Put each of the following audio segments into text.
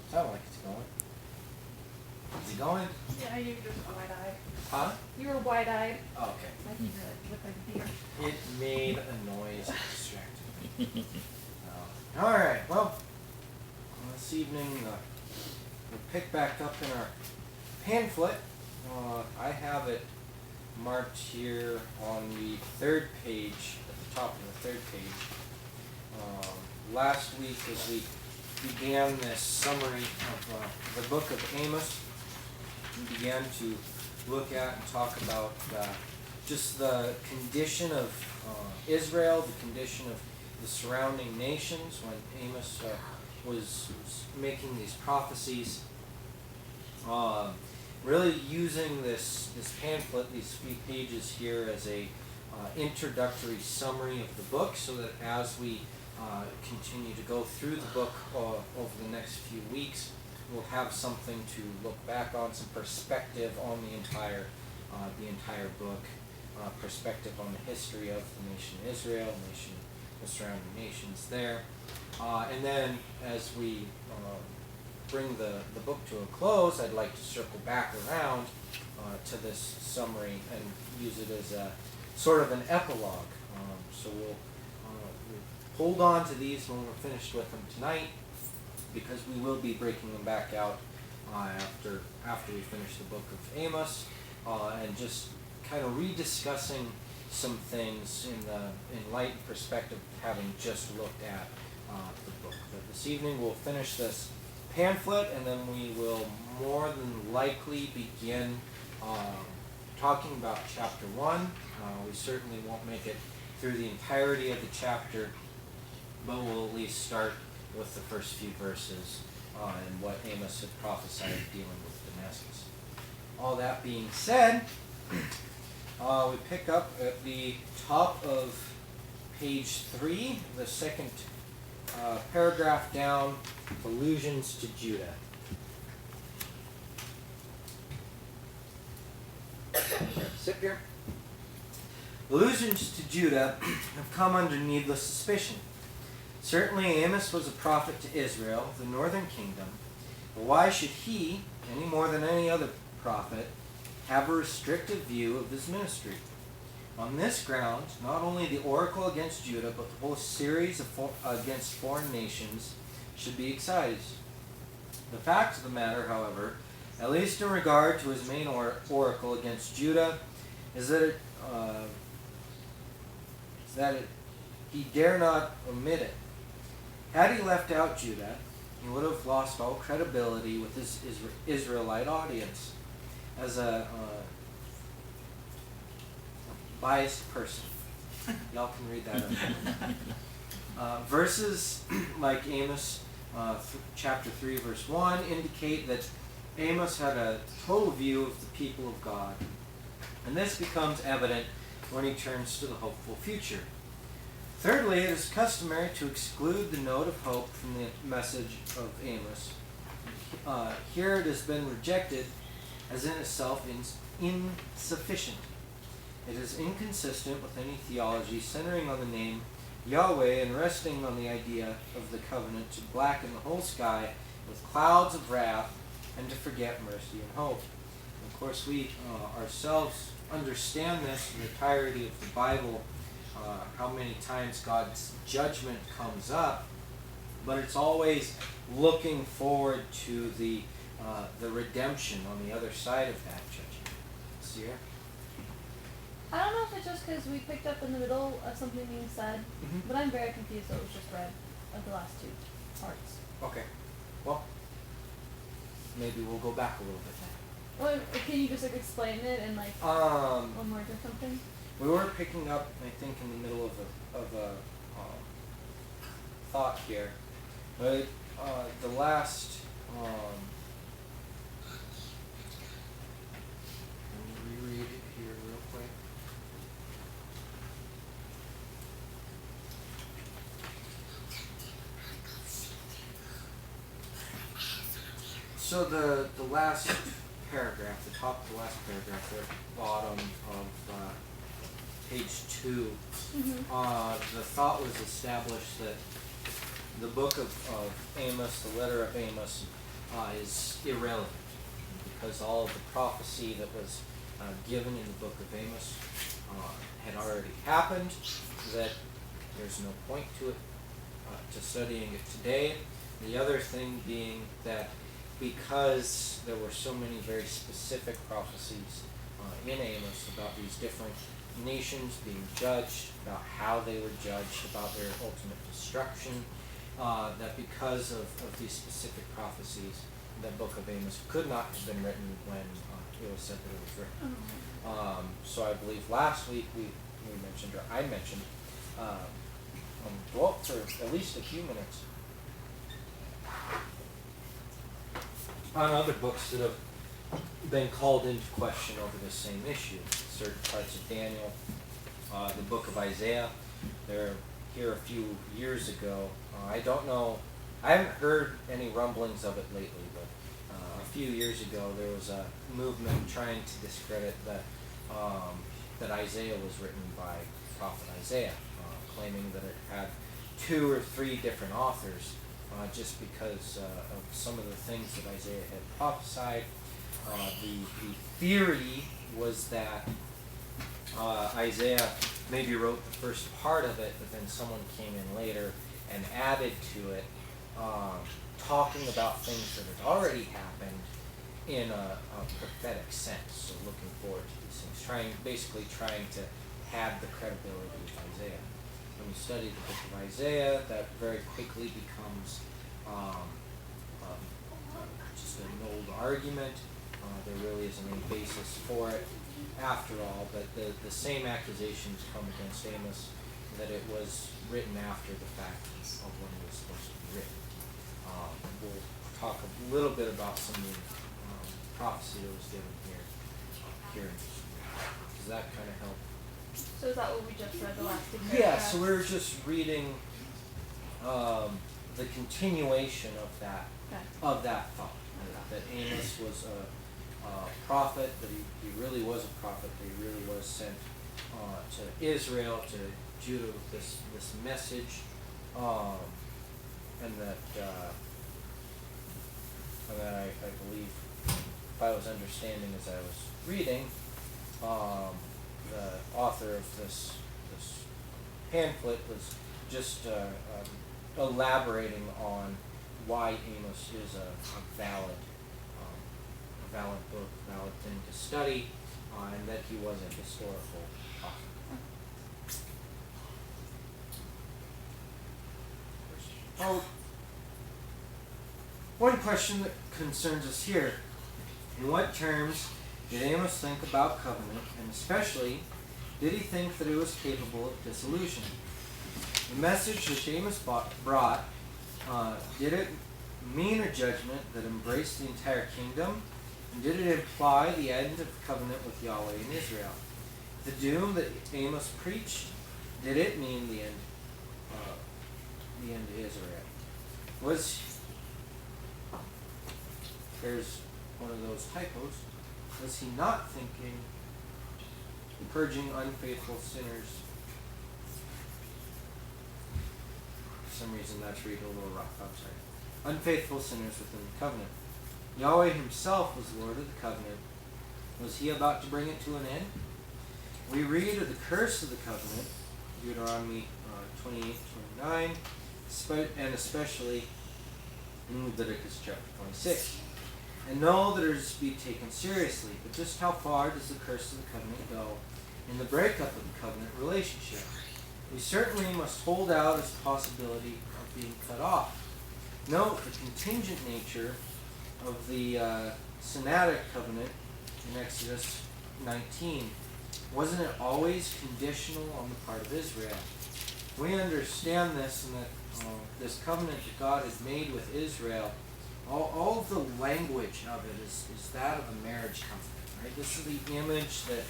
Sounds like it's going. Is it going? Yeah, you were just wide-eyed. Huh? You were wide-eyed. Oh, okay. Like you look like a deer. It made a noise and distracted me. Alright, well, this evening we'll pick back up in our pamphlet. I have it marked here on the third page, at the top of the third page. Last week, as we began this summary of the book of Amos, we began to look at and talk about just the condition of Israel, the condition of the surrounding nations when Amos was making these prophecies. Really using this pamphlet, these few pages here, as a introductory summary of the book, so that as we continue to go through the book over the next few weeks, we'll have something to look back on, some perspective on the entire book, perspective on the history of the nation Israel, the surrounding nations there, and then as we bring the book to a close, I'd like to circle back around to this summary and use it as a sort of an epilogue. So we'll hold on to these when we're finished with them tonight, because we will be breaking them back out after we finish the book of Amos, and just kind of rediscussing some things in light and perspective of having just looked at the book. But this evening we'll finish this pamphlet, and then we will more than likely begin talking about chapter 1. We certainly won't make it through the entirety of the chapter, but we'll at least start with the first few verses and what Amos had prophesied dealing with Damascus. All that being said, we pick up at the top of page 3, the second paragraph down, allusions to Judah. Sit here. Allusions to Judah have come under needless suspicion. Certainly Amos was a prophet to Israel, the northern kingdom, but why should he, any more than any other prophet, have a restrictive view of his ministry? On this ground, not only the oracle against Judah, but the whole series against foreign nations should be excised. The fact of the matter, however, at least in regard to his main oracle against Judah, is that he dare not omit it. Had he left out Judah, he would have lost all credibility with his Israelite audience as a biased person. Y'all can read that up. Verses like Amos chapter 3 verse 1 indicate that Amos had a total view of the people of God, and this becomes evident when he turns to the hopeful future. Thirdly, it is customary to exclude the note of hope from the message of Amos. Here it has been rejected as in itself insufficient. It is inconsistent with any theology centering on the name Yahweh and resting on the idea of the covenant to blacken the whole sky with clouds of wrath and to forget mercy and hope. And of course, we ourselves understand this in the entirety of the Bible, how many times God's judgment comes up, but it's always looking forward to the redemption on the other side of that judgment. See here? I don't know if it's just because we picked up in the middle of something being said, but I'm very confused that it was just read of the last two parts. Okay. Well, maybe we'll go back a little bit now. Well, can you just explain it in one word or something? We were picking up, I think, in the middle of a thought here, but the last. Let me reread it here real quick. So the last paragraph, the top of the last paragraph, at the bottom of page 2, the thought was established that the book of Amos, the letter of Amos, is irrelevant, because all of the prophecy that was given in the book of Amos had already happened, that there's no point to it, to studying it today. The other thing being that because there were so many very specific prophecies in Amos about these different nations being judged, about how they were judged, about their ultimate destruction, that because of these specific prophecies, the book of Amos could not have been written when it was said that it was written. So I believe last week we mentioned, or I mentioned, dwelt for at least a few minutes on other books that have been called into question over the same issue. Certain parts of Daniel, the book of Isaiah. They're here a few years ago. I don't know, I haven't heard any rumblings of it lately, but a few years ago there was a movement trying to discredit that Isaiah was written by prophet Isaiah, claiming that it had 2 or 3 different authors, just because of some of the things that Isaiah had prophesied. The theory was that Isaiah maybe wrote the first part of it, but then someone came in later and added to it, talking about things that had already happened in a prophetic sense. So looking forward to these things, basically trying to have the credibility of Isaiah. When you study the book of Isaiah, that very quickly becomes just an old argument. There really isn't any basis for it after all, but the same accusations come against Amos, that it was written after the fact of when it was supposed to be written. We'll talk a little bit about some of the prophecy that was given here. Does that kind of help? So is that what we just read, the last two Yeah, paragraphs? so we're just reading the continuation of that thought. That Amos was a prophet, that he really was a prophet, that he really was sent to Israel, to Judah with this message, and that I believe, if I was understanding as I was reading, the author of this pamphlet was just elaborating on why Amos is a valid book, valid thing to study, and that he was a historical author. Oh, one question that concerns us here: in what terms did Amos think about covenant, and especially, did he think that it was capable of dissolution? The message that Amos brought, did it mean a judgment that embraced the entire kingdom? And did it imply the end of covenant with Yahweh in Israel? The doom that Amos preached, did it mean the end of Israel? There's one of those typos. Was he not thinking purging unfaithful sinners? For some reason that's reading a little rough. I'm sorry. Unfaithful sinners within the covenant. Yahweh himself was Lord of the covenant. Was he about to bring it to an end? We read of the curse of the covenant, Deuteronomy 28-29, and especially in Leviticus chapter 26. And know that it is to be taken seriously, but just how far does the curse of the covenant go in the breakup of the covenant relationship? We certainly must hold out as a possibility of being cut off. Note the contingent nature of the Sinaitic covenant in Exodus 19. Wasn't it always conditional on the part of Israel? We understand this, and that this covenant that God has made with Israel, all of the language of it is that of a marriage covenant. Right? This is the image that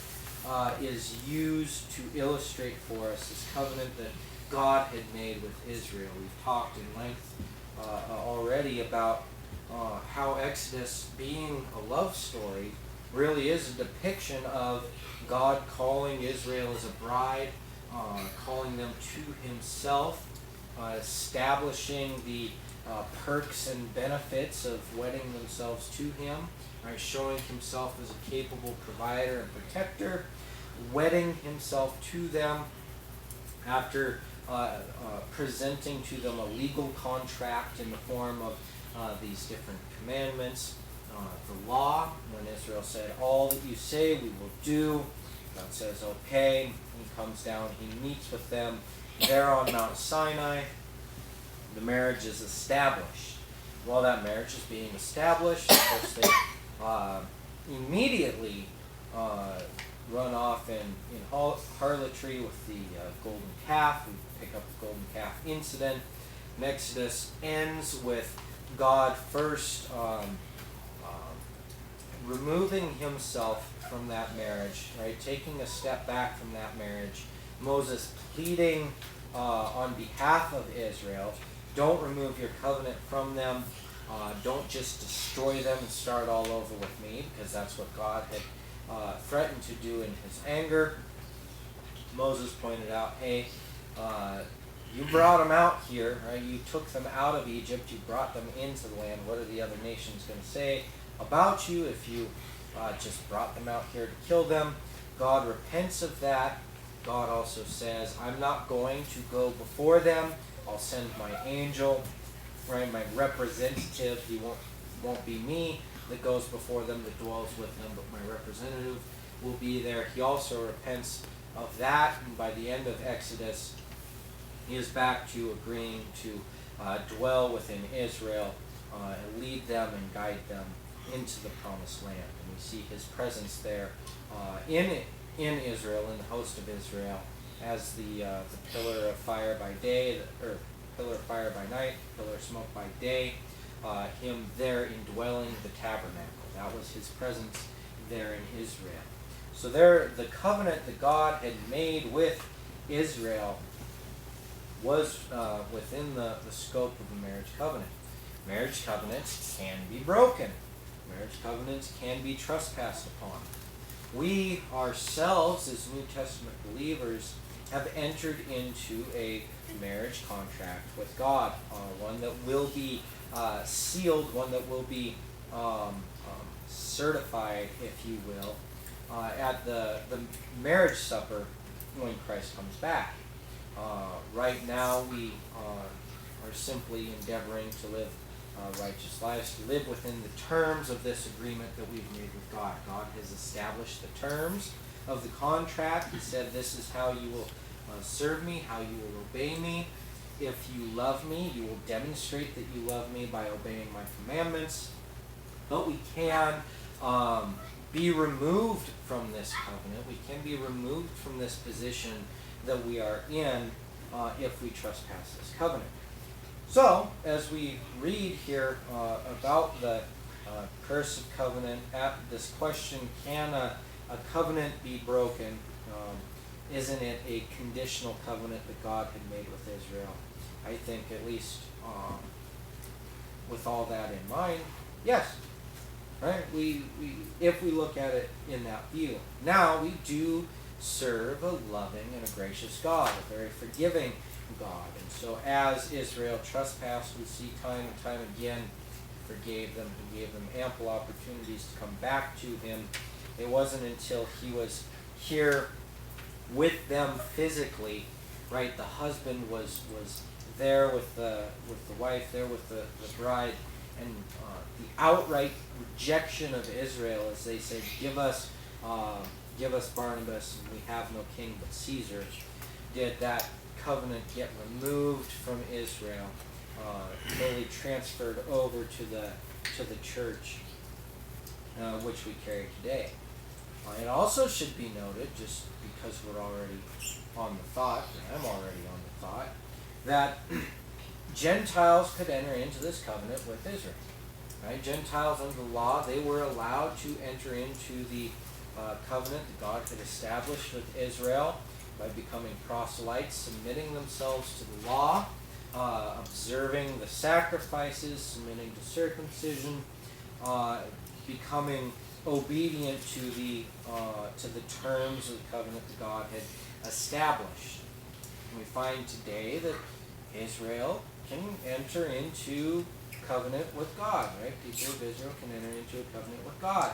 is used to illustrate for us this covenant that God had made with Israel. We've talked in length already about how Exodus, being a love story, really is a depiction of God calling Israel as a bride, calling them to himself, establishing the perks and benefits of wedding themselves to him, right? Showing himself as a capable provider and protector, wedding himself to them after presenting to them a legal contract in the form of these different commandments. The law, when Israel said, all that you say we will do, God says, okay. He comes down, he meets with them there on Mount Sinai. The marriage is established. While that marriage is being established, of course, they immediately run off in harlotry with the golden calf. We pick up the golden calf incident. And Exodus ends with God first removing himself from that marriage, right? Taking a step back from that marriage. Moses pleading on behalf of Israel, don't remove your covenant from them. Don't just destroy them and start all over with me, because that's what God had threatened to do in his anger. Moses pointed out, hey, you brought them out here, right? You took them out of Egypt, you brought them into the land. What are the other nations going to say about you if you just brought them out here to kill them? God repents of that. God also says, I'm not going to go before them. I'll send my angel, right? My representative. He won't be me that goes before them, that dwells with them, but my representative will be there. He also repents of that, and by the end of Exodus, he is back to agreeing to dwell within Israel and lead them and guide them into the promised land. And we see his presence there in Israel, in the host of Israel, as the pillar of fire by day, or pillar of fire by night, pillar of smoke by day, him there indwelling the tabernacle. That was his presence there in Israel. So there, the covenant that God had made with Israel was within the scope of the marriage covenant. Marriage covenants can be broken. Marriage covenants can be trespassed upon. We ourselves, as New Testament believers, have entered into a marriage contract with God, one that will be sealed, one that will be certified, if you will, at the marriage supper when Christ comes back. Right now we are simply endeavoring to live righteous lives, to live within the terms of this agreement that we've made with God. God has established the terms of the contract. He said, this is how you will serve me, how you will obey me. If you love me, you will demonstrate that you love me by obeying my commandments. But we can be removed from this covenant. We can be removed from this position that we are in if we trespass this covenant. So, as we read here about the curse of covenant, at this question, can a covenant be broken? Isn't it a conditional covenant that God had made with Israel? I think, at least with all that in mind, yes. Right? If we look at it in that view. Now, we do serve a loving and a gracious God, a very forgiving God. And so as Israel trespassed, we see time and time again, he forgave them. He gave them ample opportunities to come back to him. It wasn't until he was here with them physically, right? The husband was there with the wife, there with the bride, and the outright rejection of Israel as they said, give us Barnabas, and we have no king but Caesar, did that covenant get removed from Israel, fully transferred over to the church, which we carry today. It also should be noted, just because we're already on the thought, and I'm already on the thought, that Gentiles could enter into this covenant with Israel. Right? Gentiles under the law, they were allowed to enter into the covenant that God had established with Israel by becoming proselytes, submitting themselves to the law, observing the sacrifices, submitting to circumcision, becoming obedient to the terms of the covenant that God had established. And we find today that Israel can enter into covenant with God, right? People of Israel can enter into a covenant with God.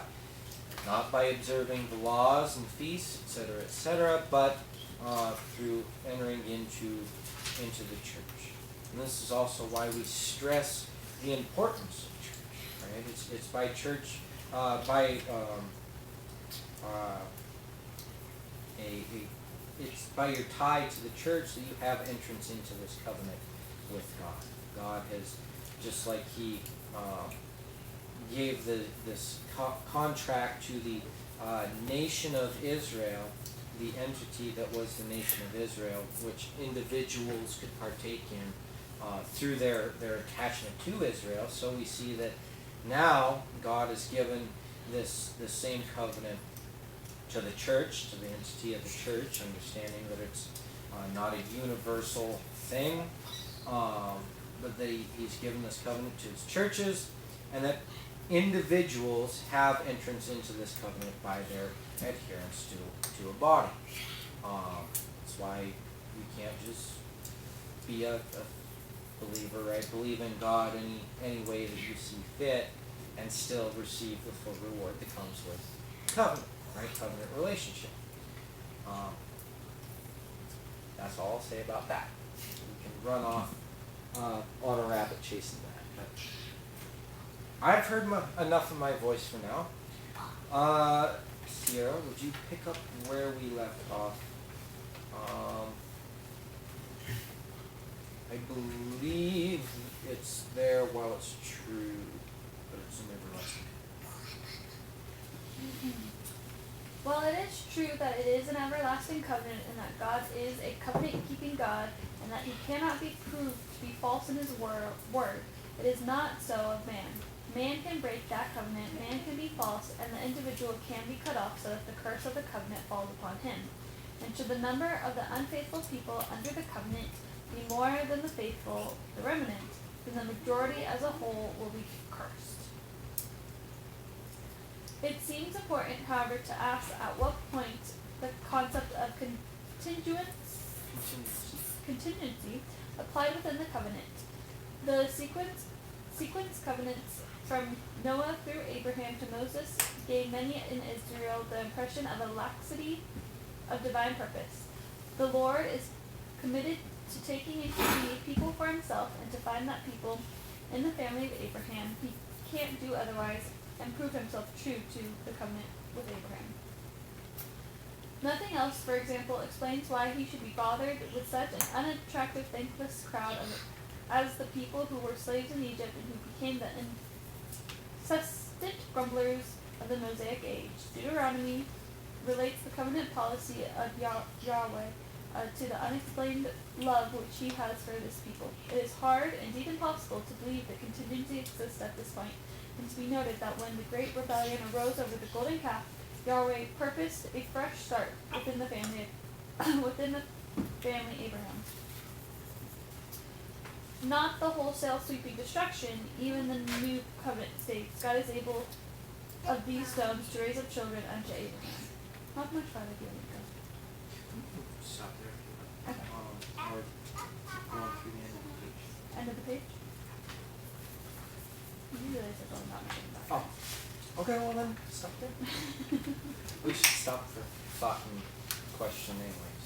Not by observing the laws and feasts, etc., but through entering into the church. And this is also why we stress the importance of church, right? It's by church, it's by your tie to the church that you have entrance into this covenant with God. God has, just like He gave this contract to the nation of Israel, the entity that was the nation of Israel, which individuals could partake in through their attachment to Israel. So we see that now God has given this same covenant to the church, to the entity of the church, understanding that it's not a universal thing, but that He's given this covenant to His churches, and that individuals have entrance into this covenant by their adherence to a body. That's why you can't just be a believer, right? Believe in God any way that you see fit, and still receive the full reward that comes with covenant, right? Covenant relationship. That's all I'll say about that. We can run off on a rabbit chasing that. But I've heard enough of my voice for now. Sierra, would you pick up where we left off? I believe it's there while it's true, but it's an everlasting. Well, it is true that it is an everlasting covenant, and that God is a covenant-keeping God, and that He cannot be proved to be false in His word. It is not so of man. Man can break that covenant, man can be false, and the individual can be cut off so that the curse of the covenant falls upon him. And should the number of the unfaithful people under the covenant be more than the faithful, the remnant, then the majority as a whole will be cursed. It seems important, however, to ask at what point the concept of contingency applied within the covenant. The sequence covenants from Noah through Abraham to Moses gave many in Israel the impression of a laxity of divine purpose. The Lord is committed to taking a people for Himself, and to find that people in the family of Abraham. He can't do otherwise and prove Himself true to the covenant with Abraham. Nothing else, for example, explains why He should be bothered with such an unattractive, thankless crowd as the people who were slaves in Egypt and who became the incessant grumblers of the Mosaic age. Deuteronomy relates the covenant policy of Yahweh to the unexplained love which He has for this people. It is hard, indeed impossible, to believe that contingency exists at this point, and to be noted that when the great rebellion arose over the golden calf, Yahweh purposed a fresh start within the family Abraham. Not the wholesale sweeping destruction, even the new covenant states, God is able of these stones to raise up children unto Abraham. How much farther do you want to go? Stop there. Okay. Or going through the end of the page. End of the page? You realize there's only not much in that. Oh. Okay, well then, stop there. We should stop for thought and question anyways.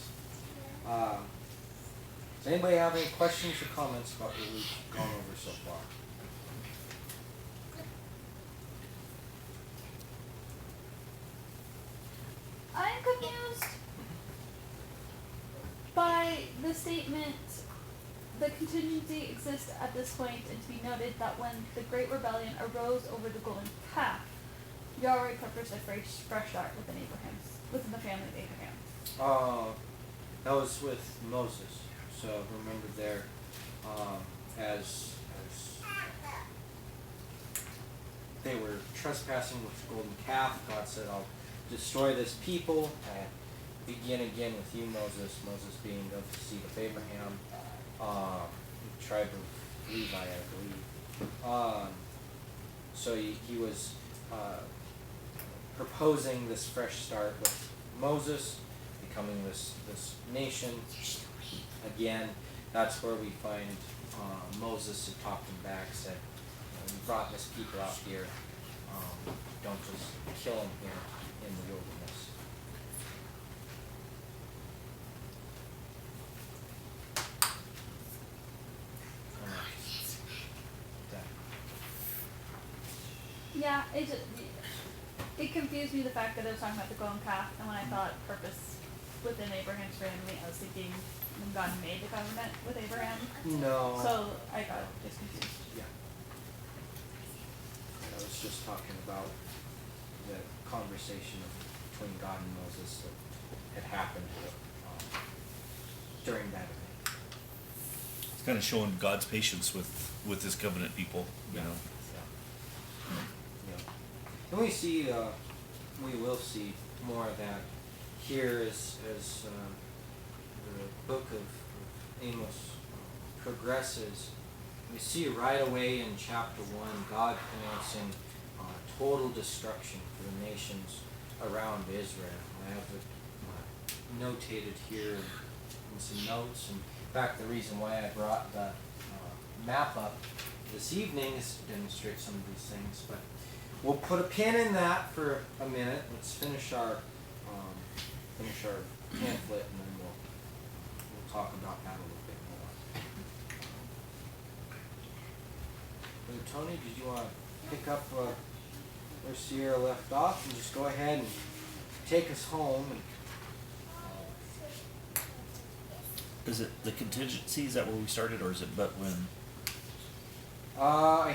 Does anybody have any questions or comments about what we've gone over so far? I am confused by the statement, the contingency exists at this point, and to be noted that when the great rebellion arose over the golden calf, Yahweh purposed a fresh start within the family of Abraham. That was with Moses. So remember there, as they were trespassing with the golden calf, God said, "I'll destroy this people. I'll begin again with you, Moses." Moses being of the seed of Abraham, tribe of Levi, I believe. So he was proposing this fresh start with Moses, becoming this nation. Again, that's where we find Moses had talked him back, said, you brought this people out here, don't just kill them here in the wilderness. Yeah, it confused me, the fact that it was talking about the golden calf, and when I thought purpose within Abraham's family, I was thinking when God made the covenant with Abraham. No. So I got just confused. Yeah. I was just talking about the conversation between God and Moses that had happened during that event. It's kind of showing God's patience with his covenant people, you know. And we see, we will see more of that here as the book of Amos progresses. We see right away in chapter 1, God pronouncing total destruction for the nations around Israel. I have it notated here in some notes. In fact, the reason why I brought the map up this evening is to demonstrate some of these things. But we'll put a pin in that for a minute. Let's finish our pamphlet, and then we'll talk about that a little bit more. Brother Tony, did you want to pick up where Sierra left off and just go ahead and take us home? And, Is it the contingency? Is that where we started, or is it but when? I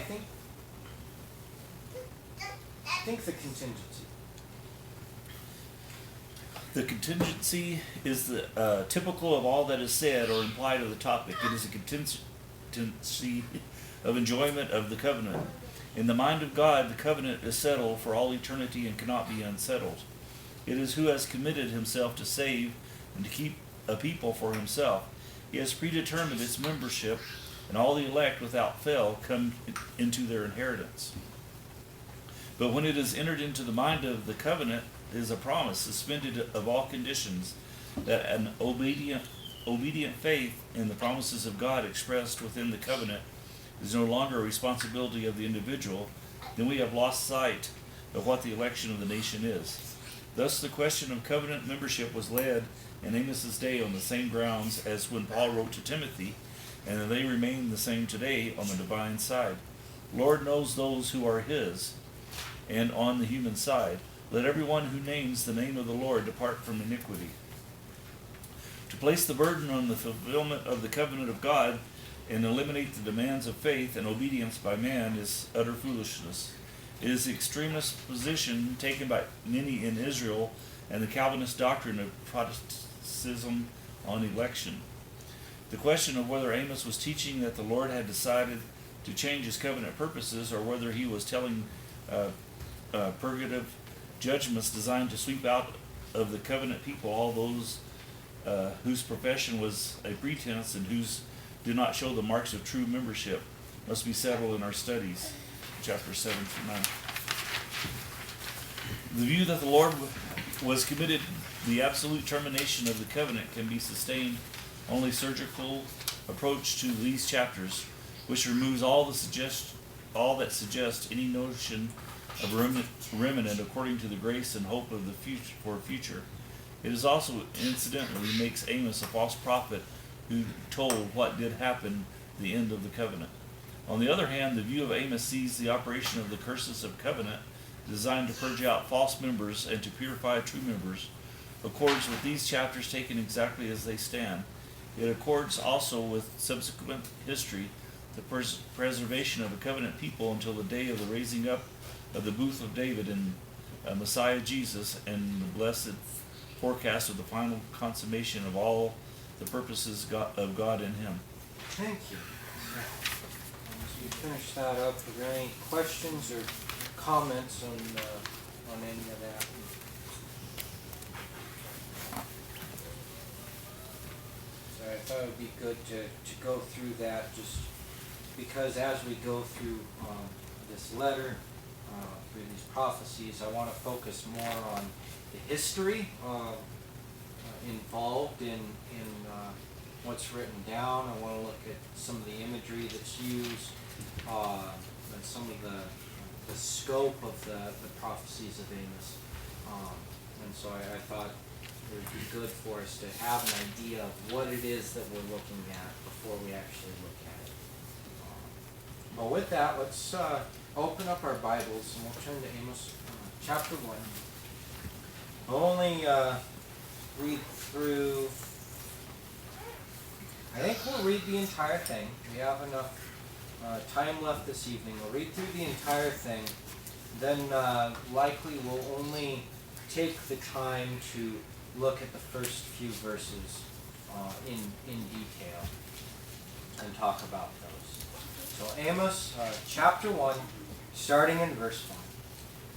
think the contingency. The contingency is the typical of all that is said or implied of the topic. It is a contingency of enjoyment of the covenant. In the mind of God, the covenant is settled for all eternity and cannot be unsettled. It is who has committed himself to save and to keep a people for himself. He has predetermined its membership, and all the elect without fail come into their inheritance. But when it is entered into the mind of the covenant, it is a promise suspended of all conditions, that an obedient faith in the promises of God expressed within the covenant is no longer a responsibility of the individual, then we have lost sight of what the election of the nation is. Thus the question of covenant membership was led in Amos's day on the same grounds as when Paul wrote to Timothy, and they remain the same today on the divine side. Lord knows those who are his, and on the human side, let everyone who names the name of the Lord depart from iniquity. To place the burden on the fulfillment of the covenant of God and eliminate the demands of faith and obedience by man is utter foolishness. It is the extremist position taken by many in Israel and the Calvinist doctrine of Protestantism on election. The question of whether Amos was teaching that the Lord had decided to change his covenant purposes, or whether he was telling purgative judgments designed to sweep out of the covenant people all those whose profession was a pretense and whose did not show the marks of true membership, must be settled in our studies, chapter 7 through 9. The view that the Lord was committed the absolute termination of the covenant can be sustained only surgical approach to these chapters, which removes all that suggests any notion of remnant according to the grace and hope of the future. It is also incidentally makes Amos a false prophet who told what did happen at the end of the covenant. On the other hand, the view of Amos sees the operation of the curses of covenant designed to purge out false members and to purify true members accords with these chapters taken exactly as they stand. It accords also with subsequent history, the preservation of a covenant people until the day of the raising up of the booth of David and Messiah Jesus, and the blessed forecast of the final consummation of all the purposes of God in him. Thank you. As we finish that up, are there any questions or comments on any of that? So I thought it would be good to go through that, just because as we go through this letter, through these prophecies, I want to focus more on the history involved in what's written down. I want to look at some of the imagery that's used, and some of the scope of the prophecies of Amos. And so I thought it would be good for us to have an idea of what it is that we're looking at before we actually look at it. Well, with that, let's open up our Bibles and we'll turn to Amos chapter 1. I'll only read through, I think we'll read the entire thing. We have enough time left this evening. We'll read through the entire thing. Then likely we'll only take the time to look at the first few verses in detail and talk about those. So Amos chapter 1, starting in verse 1.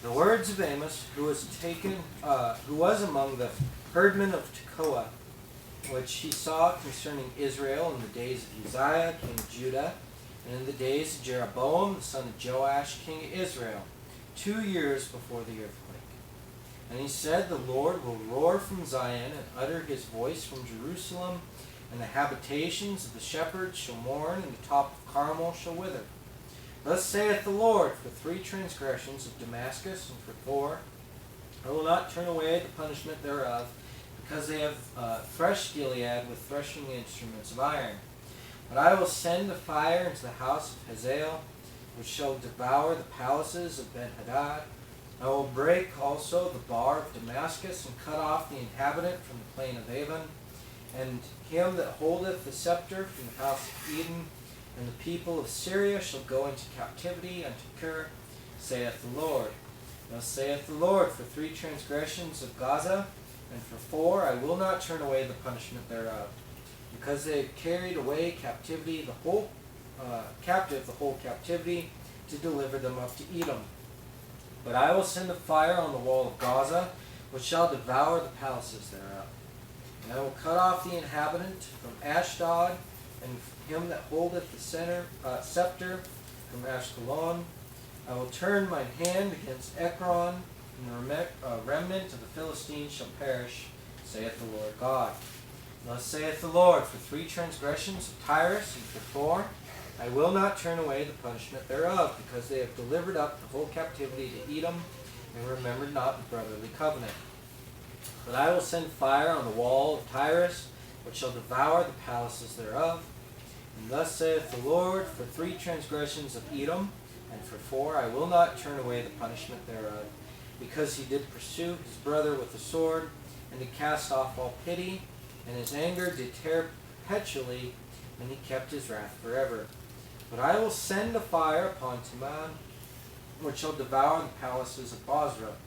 The words of Amos, who was among the herdmen of Tekoa, which he saw concerning Israel in the days of Uzziah, king of Judah, and in the days of Jeroboam, the son of Joash, king of Israel, 2 years before the earthquake. And he said, the Lord will roar from Zion and utter his voice from Jerusalem, and the habitations of the shepherds shall mourn, and the top of Carmel shall wither. Thus saith the Lord, for 3 transgressions of Damascus, and for 4, I will not turn away the punishment thereof, because they have threshed Gilead with threshing instruments of iron. But I will send a fire into the house of Hazael, which shall devour the palaces of Ben-Hadad. I will break also the bar of Damascus, and cut off the inhabitant from the plain of Avon, and him that holdeth the scepter from the house of Eden. And the people of Syria shall go into captivity unto Kir, saith the Lord. Thus saith the Lord, for 3 transgressions of Gaza, and for 4, I will not turn away the punishment thereof, because they have carried away captivity, the whole captivity, to deliver them up to Edom. But I will send a fire on the wall of Gaza, which shall devour the palaces thereof. And I will cut off the inhabitant from Ashdod, and him that holdeth the scepter from Ashkelon. I will turn mine hand against Ekron, and the remnant of the Philistines shall perish, saith the Lord God. Thus saith the Lord, for 3 transgressions of Tyrus, and for 4, I will not turn away the punishment thereof, because they have delivered up the whole captivity to Edom, and remembered not the brotherly covenant. But I will send fire on the wall of Tyrus, which shall devour the palaces thereof. And thus saith the Lord, for 3 transgressions of Edom, and for 4, I will not turn away the punishment thereof, because he did pursue his brother with the sword, and did cast off all pity, and his anger did tear perpetually, and he kept his wrath forever. But I will send a fire upon Teman, which shall devour the palaces of Bozrah.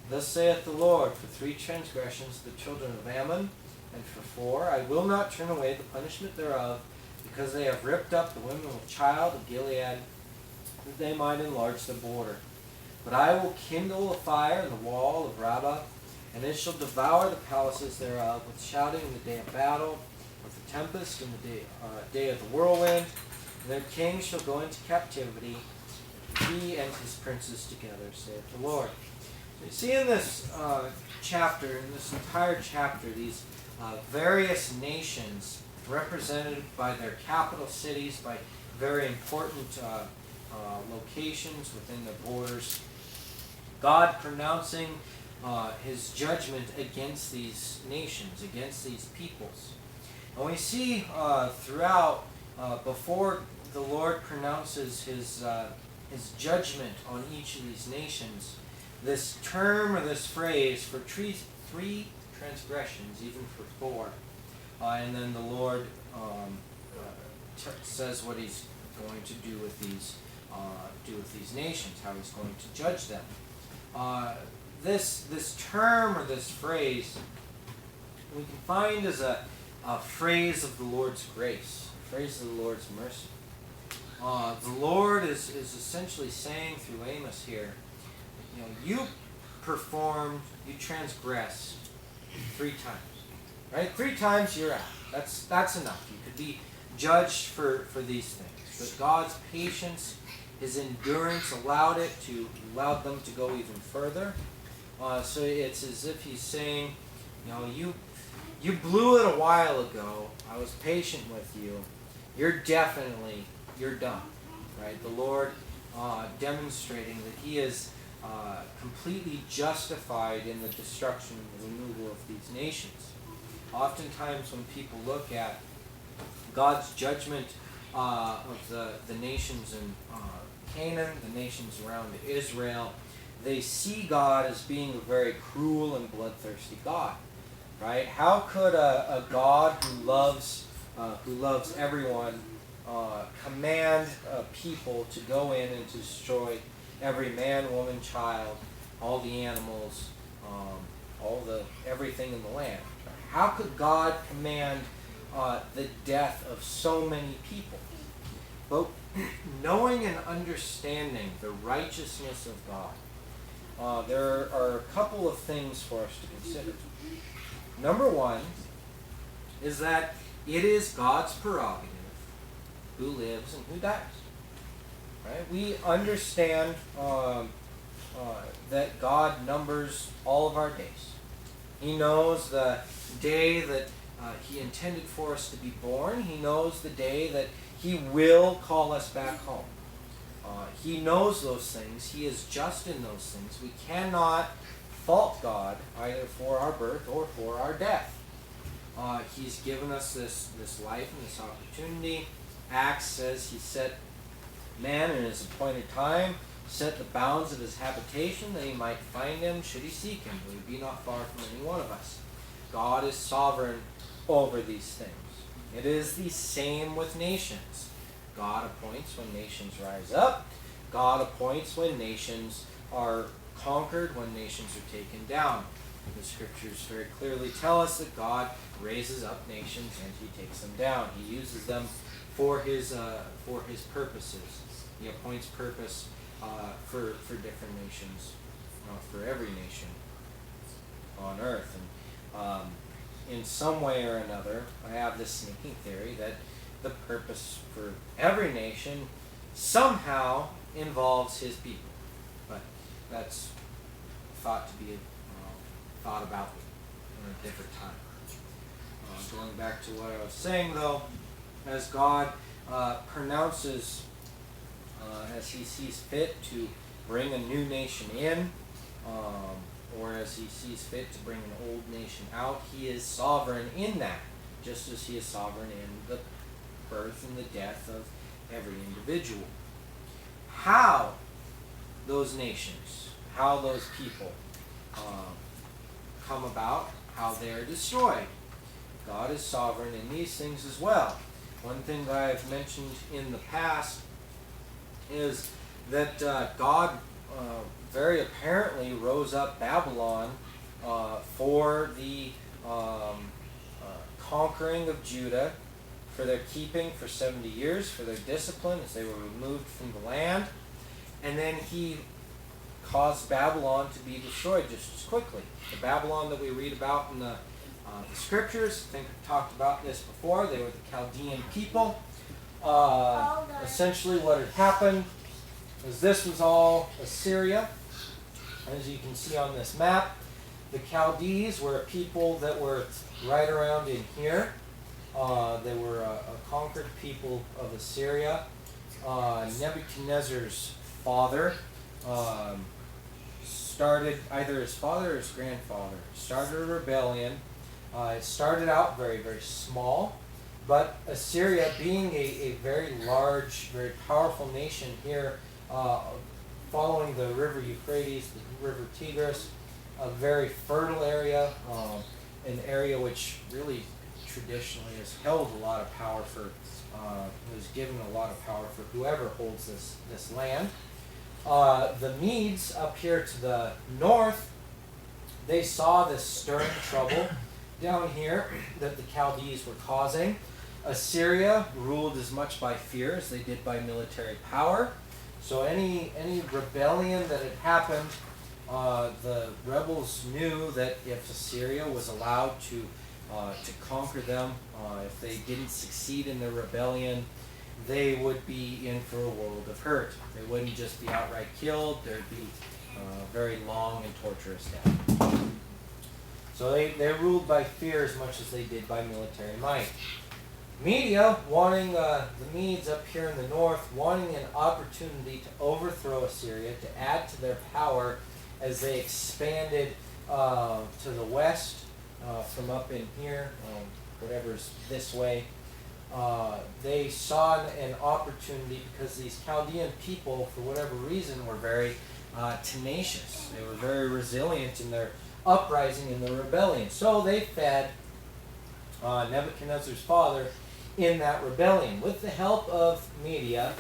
Thus saith the Lord, for 3 transgressions of the children of Ammon, and for 4, I will not turn away the punishment thereof, because they have ripped up the women with child of Gilead, that they might enlarge the border. But I will kindle a fire in the wall of Rabbah, and it shall devour the palaces thereof, with shouting in the day of battle, with the tempest in the day of the whirlwind. And their kings shall go into captivity, he and his princes together, saith the Lord. So you see in this chapter, in this entire chapter, these various nations represented by their capital cities, by very important locations within their borders. God pronouncing his judgment against these nations, against these peoples. And we see throughout, before the Lord pronounces his judgment on each of these nations, this term or this phrase for 3 transgressions, even for 4. And then the Lord says what he's going to do with these nations, how he's going to judge them. This term or this phrase we can find as a phrase of the Lord's grace, a phrase of the Lord's mercy. The Lord is essentially saying through Amos here, you transgressed 3 times. Right? 3 times you're out. That's enough. You could be judged for these things. But God's patience, his endurance allowed them to go even further. So it's as if he's saying, you blew it a while ago. I was patient with you. You're done. Right? The Lord demonstrating that He is completely justified in the destruction and the removal of these nations. Oftentimes when people look at God's judgment of the nations in Canaan, the nations around Israel, they see God as being a very cruel and bloodthirsty God. Right? How could a God who loves everyone command people to go in and to destroy every man, woman, child, all the animals, everything in the land? How could God command the death of so many people? But knowing and understanding the righteousness of God, there are a couple of things for us to consider. Number one is that it is God's prerogative who lives and who dies. Right? We understand that God numbers all of our days. He knows the day that He intended for us to be born. He knows the day that He will call us back home. He knows those things. He is just in those things. We cannot fault God either for our birth or for our death. He's given us this life and this opportunity. Acts says He set man in his appointed time, set the bounds of his habitation, that he might find him should he seek him, but he be not far from any one of us. God is sovereign over these things. It is the same with nations. God appoints when nations rise up. God appoints when nations are conquered, when nations are taken down. The scriptures very clearly tell us that God raises up nations and He takes them down. He uses them for His purposes. He appoints purpose for different nations, for every nation on earth. And in some way or another, I have this sneaking theory that the purpose for every nation somehow involves His people. But that's thought to be thought about in a different time. Going back to what I was saying, though, as God pronounces, as He sees fit to bring a new nation in, or as He sees fit to bring an old nation out, He is sovereign in that, just as He is sovereign in the birth and the death of every individual. How those nations, how those people come about, how they are destroyed, God is sovereign in these things as well. One thing that I have mentioned in the past is that God very apparently rose up Babylon for the conquering of Judah, for their keeping for 70 years, for their discipline as they were removed from the land. And then He caused Babylon to be destroyed just as quickly. The Babylon that we read about in the scriptures, I think I've talked about this before, they were the Chaldean people. Essentially what had happened was this was all Assyria. As you can see on this map, the Chaldees were a people that were right around in here. They were a conquered people of Assyria. Nebuchadnezzar's father started, either his father or his grandfather, started a rebellion. It started out very, very small, but Assyria, being a very large, very powerful nation here, following the river Euphrates, the river Tigris, a very fertile area, an area which really traditionally has held a lot of power for, was given a lot of power for whoever holds this land. The Medes up here to the north, they saw this stirring trouble down here that the Chaldees were causing. Assyria ruled as much by fear as they did by military power. So any rebellion that had happened, the rebels knew that if Assyria was allowed to conquer them, if they didn't succeed in their rebellion, they would be in for a world of hurt. They wouldn't just be outright killed, there'd be a very long and torturous death. So they ruled by fear as much as they did by military might. Media, wanting the Medes up here in the north, wanting an opportunity to overthrow Assyria, to add to their power as they expanded to the west from up in here, whatever's this way. They saw an opportunity because these Chaldean people, for whatever reason, were very tenacious. They were very resilient in their uprising and the rebellion. So they fed Nebuchadnezzar's father in that rebellion. With the help of Media,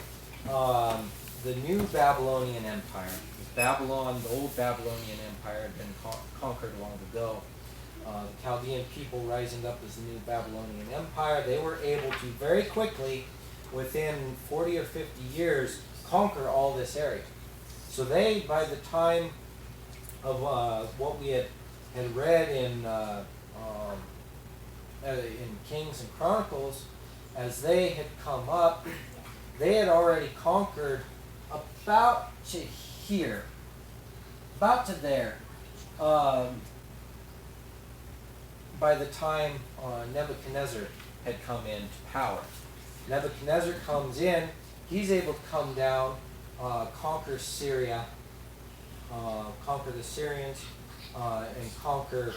the new Babylonian Empire, Babylon, the old Babylonian Empire had been conquered long ago. The Chaldean people rising up as the new Babylonian Empire, they were able to very quickly, within 40 or 50 years, conquer all this area. So they, by the time of what we had read in Kings and Chronicles, as they had come up, they had already conquered about to here, about to there, by the time Nebuchadnezzar had come into power. Nebuchadnezzar comes in, he's able to come down, conquer Syria, conquer the Syrians, and conquer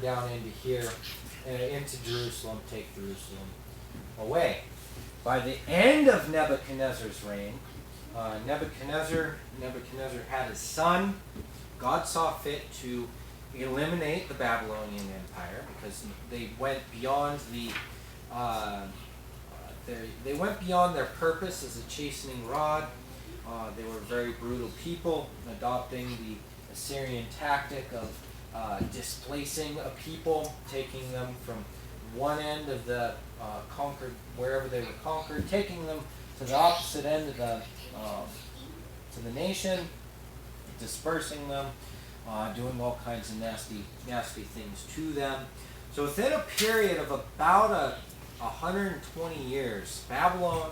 down into here, into Jerusalem, take Jerusalem away. By the end of Nebuchadnezzar's reign, Nebuchadnezzar had his son. God saw fit to eliminate the Babylonian Empire because they went beyond they went beyond their purpose as a chastening rod. They were very brutal people, adopting the Assyrian tactic of displacing a people, taking them from one end of the conquered, wherever they were conquered, taking them to the opposite end of the nation, dispersing them, doing all kinds of nasty things to them. So within a period of about 120 years, Babylon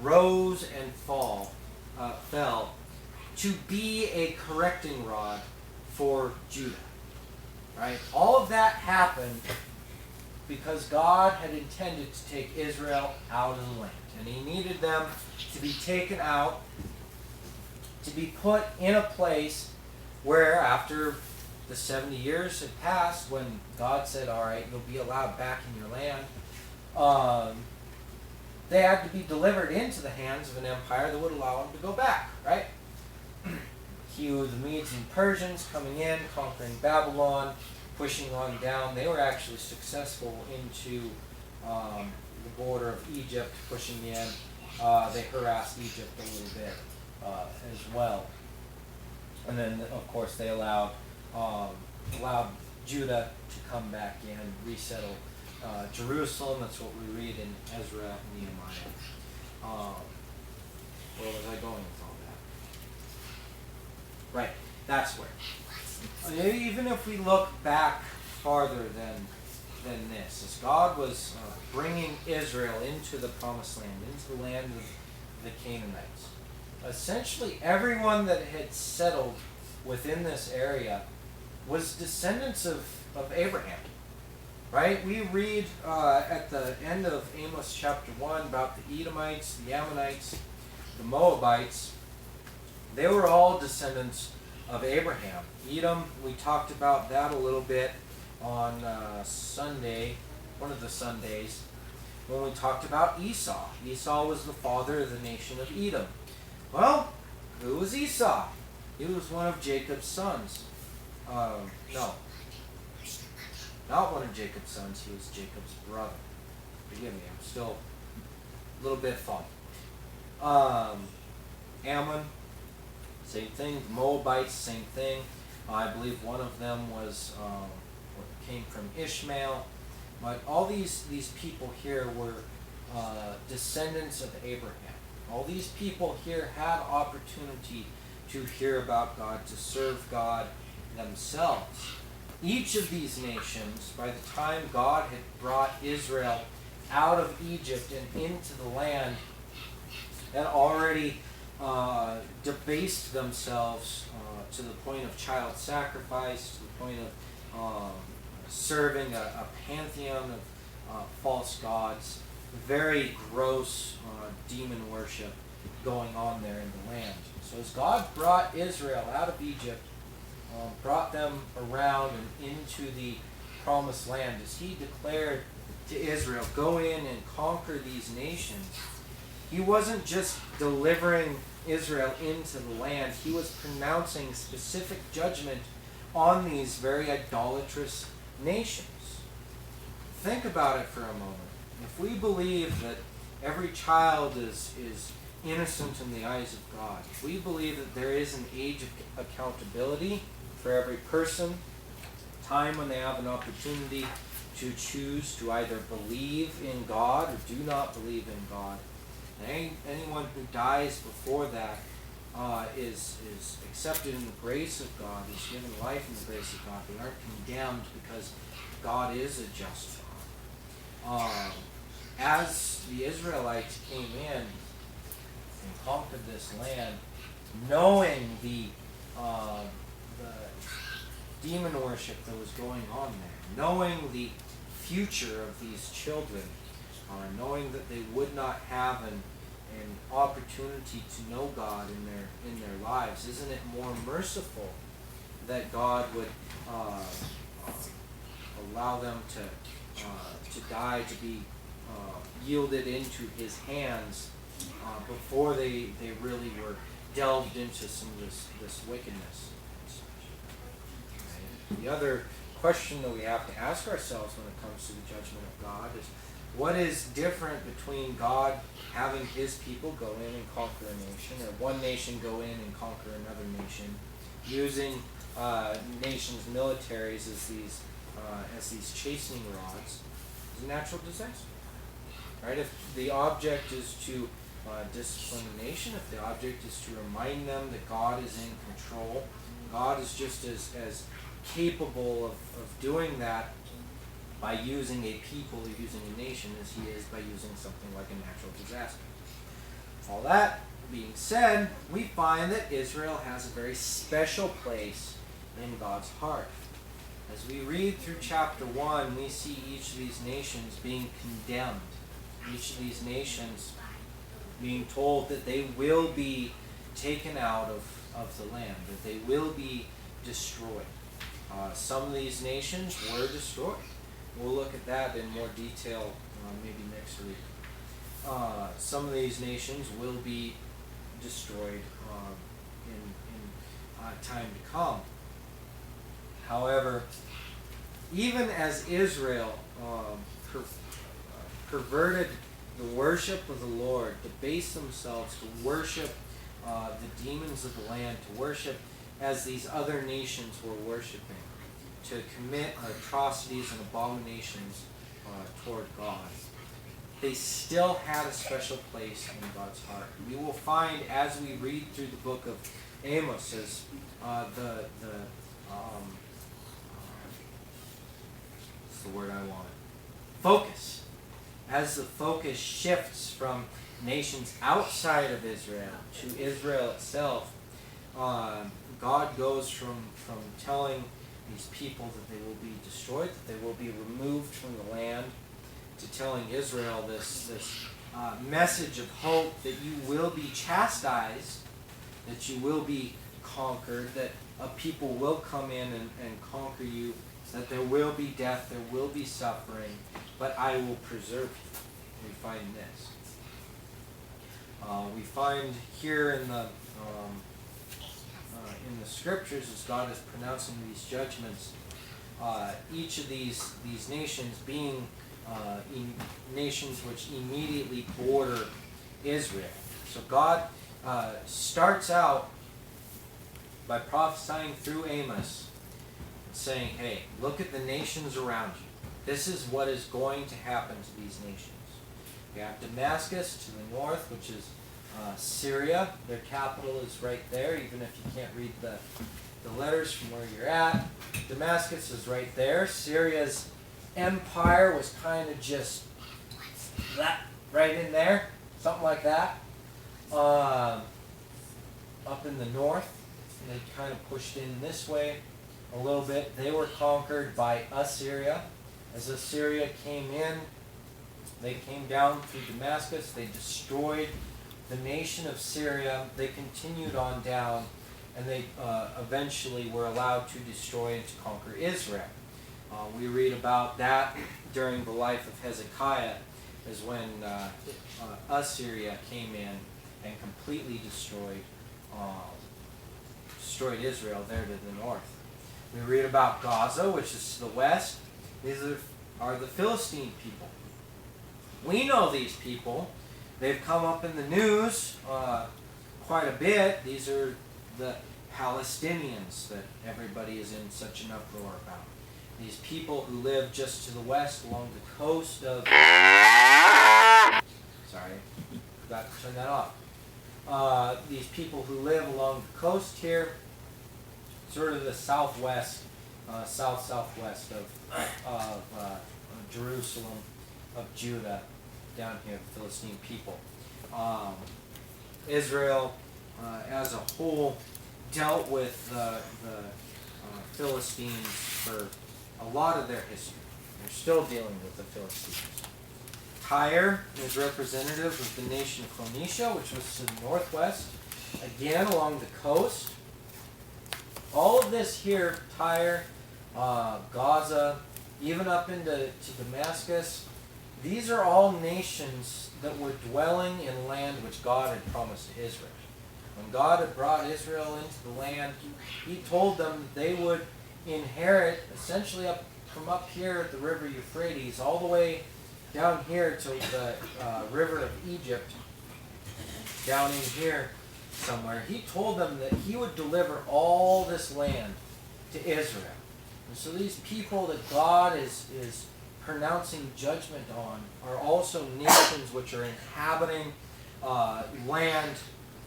rose and fell to be a correcting rod for Judah. Right? All of that happened because God had intended to take Israel out of the land. And he needed them to be taken out, to be put in a place where after the 70 years had passed, when God said, all right, you'll be allowed back in your land, they had to be delivered into the hands of an empire that would allow them to go back, right? The Medes and Persians coming in, conquering Babylon, pushing on down. They were actually successful into the border of Egypt, pushing in. They harassed Egypt a little bit as well. And then, of course, they allowed Judah to come back in, resettle Jerusalem. That's what we read in Ezra and Nehemiah. Where was I going with all that? Right, that's where. Even if we look back farther than this, as God was bringing Israel into the promised land, into the land of the Canaanites, essentially everyone that had settled within this area was descendants of Abraham. Right? We read at the end of Amos chapter 1 about the Edomites, the Ammonites, the Moabites. They were all descendants of Abraham. Edom, we talked about that a little bit on Sunday, one of the Sundays, when we talked about Esau. Esau was the father of the nation of Edom. Well, who was Esau? He was one of Jacob's sons. No. Not one of Jacob's sons, he was Jacob's brother. Forgive me, I'm still a little bit foggy. Ammon, same thing. The Moabites, same thing. I believe one of them came from Ishmael. But all these people here were descendants of Abraham. All these people here had opportunity to hear about God, to serve God themselves. Each of these nations, by the time God had brought Israel out of Egypt and into the land, had already debased themselves to the point of child sacrifice, to the point of serving a pantheon of false gods, very gross demon worship going on there in the land. So as God brought Israel out of Egypt, brought them around and into the promised land, as he declared to Israel, go in and conquer these nations, he wasn't just delivering Israel into the land, he was pronouncing specific judgment on these very idolatrous nations. Think about it for a moment. If we believe that every child is innocent in the eyes of God, if we believe that there is an age of accountability for every person, time when they have an opportunity to choose to either believe in God or do not believe in God, anyone who dies before that is accepted in the grace of God, is given life in the grace of God. They aren't condemned because God is a just God. As the Israelites came in and conquered this land, knowing the demon worship that was going on there, knowing the future of these children, knowing that they would not have an opportunity to know God in their lives, isn't it more merciful that God would allow them to die, to be yielded into his hands before they really were delved into some of this wickedness? The other question that we have to ask ourselves when it comes to the judgment of God is, what is different between God having his people go in and conquer a nation, or one nation go in and conquer another nation, using nations' militaries as these chastening rods? It's a natural disaster, right? If the object is to discipline a nation, if the object is to remind them that God is in control, God is just as capable of doing that by using a people or using a nation as he is by using something like a natural disaster. All that being said, we find that Israel has a very special place in God's heart. As we read through chapter 1, we see each of these nations being condemned. Each of these nations being told that they will be taken out of the land, that they will be destroyed. Some of these nations were destroyed. We'll look at that in more detail maybe next week. Some of these nations will be destroyed in time to come. However, even as Israel perverted the worship of the Lord, debased themselves to worship the demons of the land, to worship as these other nations were worshiping, to commit atrocities and abominations toward God, they still had a special place in God's heart. We will find as we read through the book of Amos, as what's the word I want? Focus. As the focus shifts from nations outside of Israel to Israel itself, God goes from telling these people that they will be destroyed, that they will be removed from the land, to telling Israel this message of hope that you will be chastised, that you will be conquered, that a people will come in and conquer you, that there will be death, there will be suffering, but I will preserve you. We find this. We find here in the scriptures, as God is pronouncing these judgments, each of these nations being nations which immediately border Israel. So God starts out by prophesying through Amos, saying, hey, look at the nations around you. This is what is going to happen to these nations. You have Damascus to the north, which is Syria. Their capital is right there, even if you can't read the letters from where you're at. Damascus is right there. Syria's empire was kind of just that right in there, something like that. Up in the north, they kind of pushed in this way a little bit. They were conquered by Assyria. As Assyria came in, they came down through Damascus. They destroyed the nation of Syria. They continued on down, and they eventually were allowed to destroy and to conquer Israel. We read about that during the life of Hezekiah, is when Assyria came in and completely destroyed Israel there to the north. We read about Gaza, which is to the west. These are the Philistine people. We know these people. They've come up in the news quite a bit. These are the Palestinians that everybody is in such an uproar about. These people who live just to the west along the coast of... Sorry, forgot to turn that off. These people who live along the coast here, sort of the southwest, southwest of Jerusalem, of Judah, down here, the Philistine people. Israel, as a whole, dealt with the Philistines for a lot of their history. They're still dealing with the Philistines. Tyre is representative of the nation of Phoenicia, which was to the northwest, again along the coast. All of this here, Tyre, Gaza, even up into Damascus, these are all nations that were dwelling in land which God had promised to Israel. When God had brought Israel into the land, He told them that they would inherit essentially from up here at the river Euphrates all the way down here to the river of Egypt, down in here somewhere. He told them that He would deliver all this land to Israel. And so these people that God is pronouncing judgment on are also nations which are inhabiting land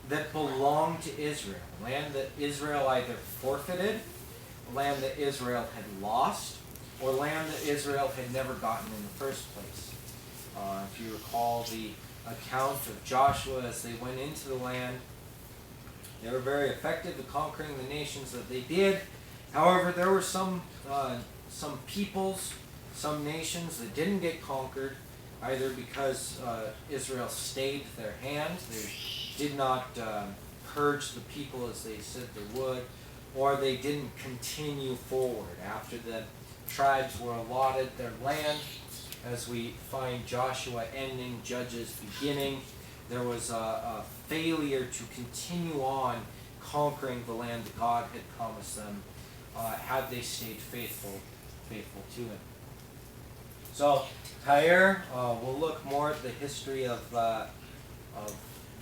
that belonged to Israel. Land that Israel either forfeited, land that Israel had lost, or land that Israel had never gotten in the first place. If you recall the account of Joshua as they went into the land, they were very effective at conquering the nations that they did. However, there were some peoples, some nations that didn't get conquered, either because Israel stayed their hand, they did not purge the people as they said they would, or they didn't continue forward after the tribes were allotted their land. As we find Joshua ending, Judges beginning, there was a failure to continue on conquering the land that God had promised them had they stayed faithful to Him. So Tyre, we'll look more at the history of the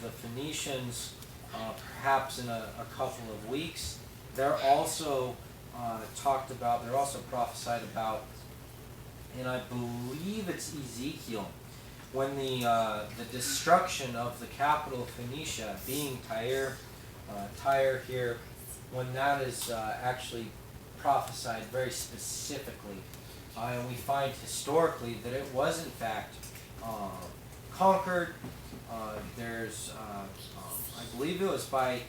Phoenicians perhaps in a couple of weeks. They're also they're also prophesied about, and I believe it's Ezekiel, when the destruction of the capital of Phoenicia, being Tyre here, when that is actually prophesied very specifically. And we find historically that it was in fact conquered. I believe it was by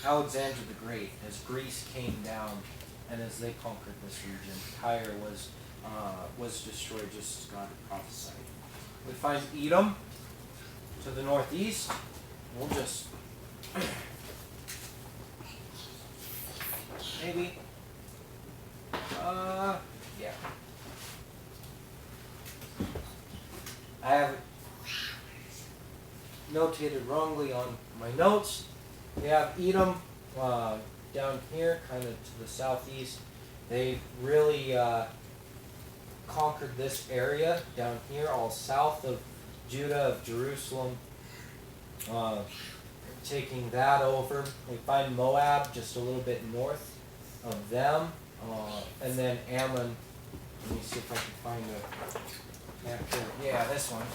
Alexander the Great, as Greece came down and as they conquered this region. Tyre was destroyed just as God had prophesied. We find Edom to the northeast. We'll just maybe yeah. I have it notated wrongly on my notes. We have Edom down here, kind of to the southeast. They really conquered this area down here, all south of Judah, of Jerusalem, taking that over. We find Moab just a little bit north of them, and then Ammon. Let me see if I can find a map here. Yeah, this one.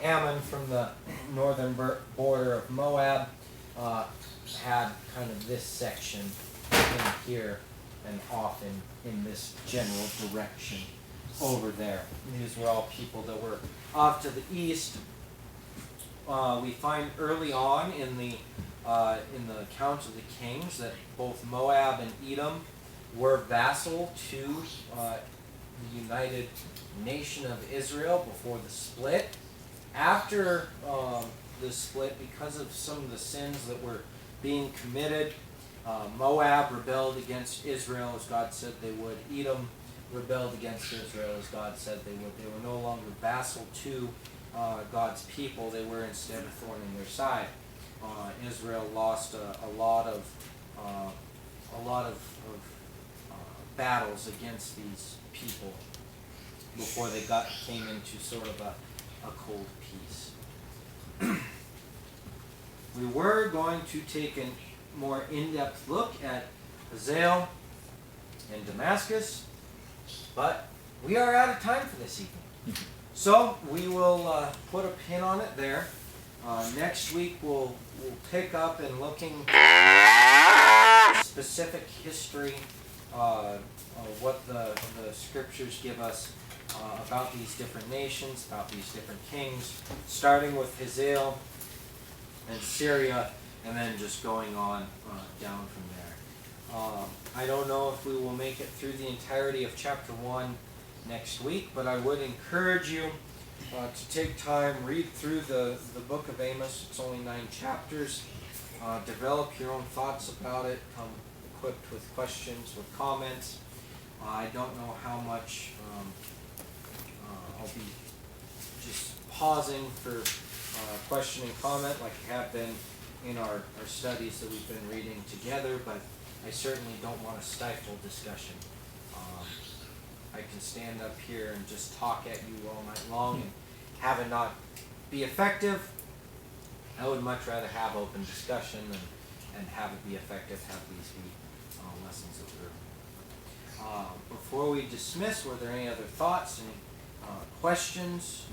Ammon, from the northern border of Moab, had kind of this section in here and off in this general direction over there. These were all people that were off to the east. we find early on in the account of the kings that both Moab and Edom were vassal to the united nation of Israel before the split. After the split, because of some of the sins that were being committed, Moab rebelled against Israel as God said they would. Edom rebelled against Israel as God said they would. They were no longer vassal to God's people. They were instead a thorn in their side. Israel lost a lot of battles against these people before they came into sort of a cold peace. We were going to take a more in-depth look at Hazael and Damascus, but we are out of time for this evening. So we will put a pin on it there. Next week we'll pick up and looking at specific history of what the scriptures give us about these different nations, about these different kings, starting with Hazael and Syria, and then just going on down from there. I don't know if we will make it through the entirety of chapter 1 next week, but I would encourage you to take time, read through the book of Amos. It's only 9 chapters. Develop your own thoughts about it. Come equipped with questions, with comments. I don't know how much I'll be just pausing for question and comment like I have been in our studies that we've been reading together, but I certainly don't want to stifle discussion. I can stand up here and just talk at you all night long and have it not be effective. I would much rather have open discussion and have it be effective, have these be lessons of the Before we dismiss, were there any other thoughts, any questions?